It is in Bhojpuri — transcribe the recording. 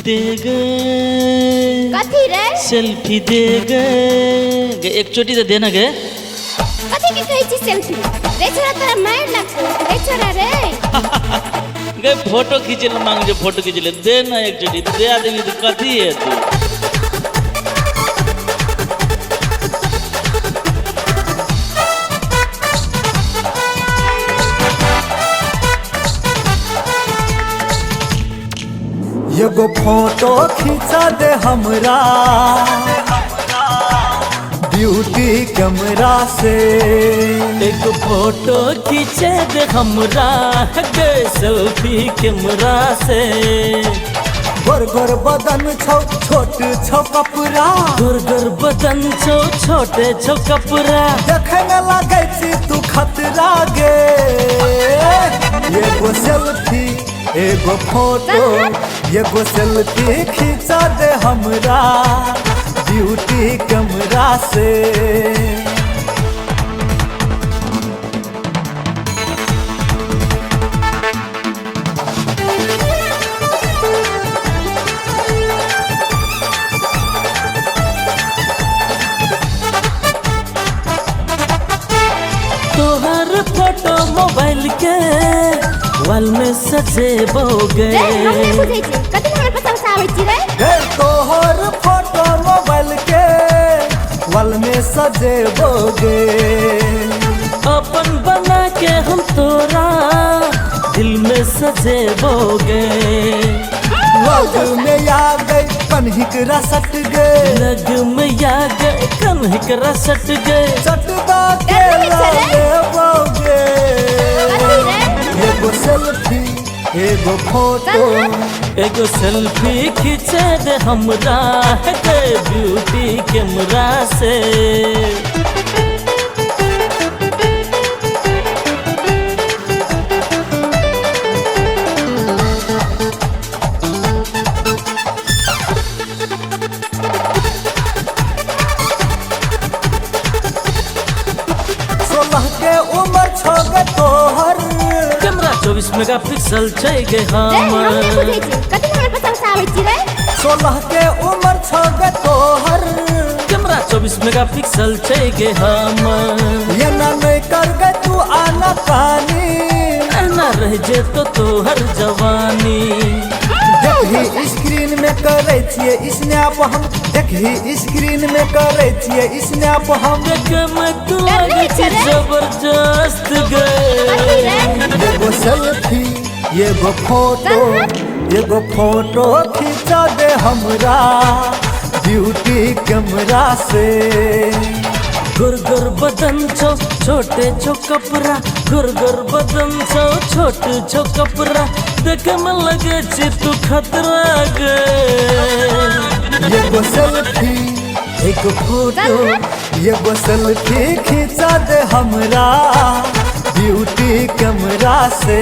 दे गे कथी रे सेल्फी दे गे एक चोटी तो देना गे कथी के कहै छी सेल्फी रे छोरा तोरा मार लगतो रे छोरा रे गे फोटो खींचे ले मांग जो फोटो खींच ले दे ना एक चोटी तो दे आदमी तो कथी है तू एगो फोटो खींचा दे हमरा ब्यूटी कैमरा से एक फोटो खींचे दे हमरा गे सेल्फी कैमरा से गोर गोर बदन छौ छोट छौ कपड़ा गोर गोर बदन छौ छोटे छौ कपड़ा देखे में लगे छी तू खतरा गे एगो सेल्फी एगो फोटो एगो सेल्फी खींचा दे हमरा ब्यूटी कैमरा से तोहर फोटो मोबाइल के वाल में सजेबोगे रे हम नहीं बुझै छी कथी हमर प्रशंसा आबै छी रे तोहर फोटो मोबाइल के वाल में सजेबोगे अपन बना के हम तोरा दिल में सजेबोगे लग में आ गई कन्हिक रसट गए लग में आ गए कन्हिक रसट गए चटदा के लेबोगे एगो सेल्फी एगो फोटो एगो सेल्फी खींचे दे हमरा के ब्यूटी कैमरा से के उम्र छो गे तोहर कैमरा 24 मेगापिक्सल छै गे रे हम नहीं हमर बुझै छी कथी हमर प्रशंसा आबै छी रे 16 के उम्र छो गे तोहर कैमरा 24 मेगापिक्सल छै गे हमर ये ना नहीं कर गे तू आना कानी एना रह जे तोहर जवानी देखी स्क्रीन में करे छिए स्नैप हम देखी स्क्रीन में करे छिए स्नैप हम देख में तू आगे छी जबरदस्त गे एगो सेल्फी एगो फोटो खींचा दे हमरा ब्यूटी कैमरा से गुर गुर बदन छो छोटे छो कपड़ा गुर गुर बदन छो छोटे छो कपड़ा देख में लगे छी तू खतरा गे एगो सेल्फी एगो फोटो एगो सेल्फी खींचा दे हमरा ब्यूटी कैमरा से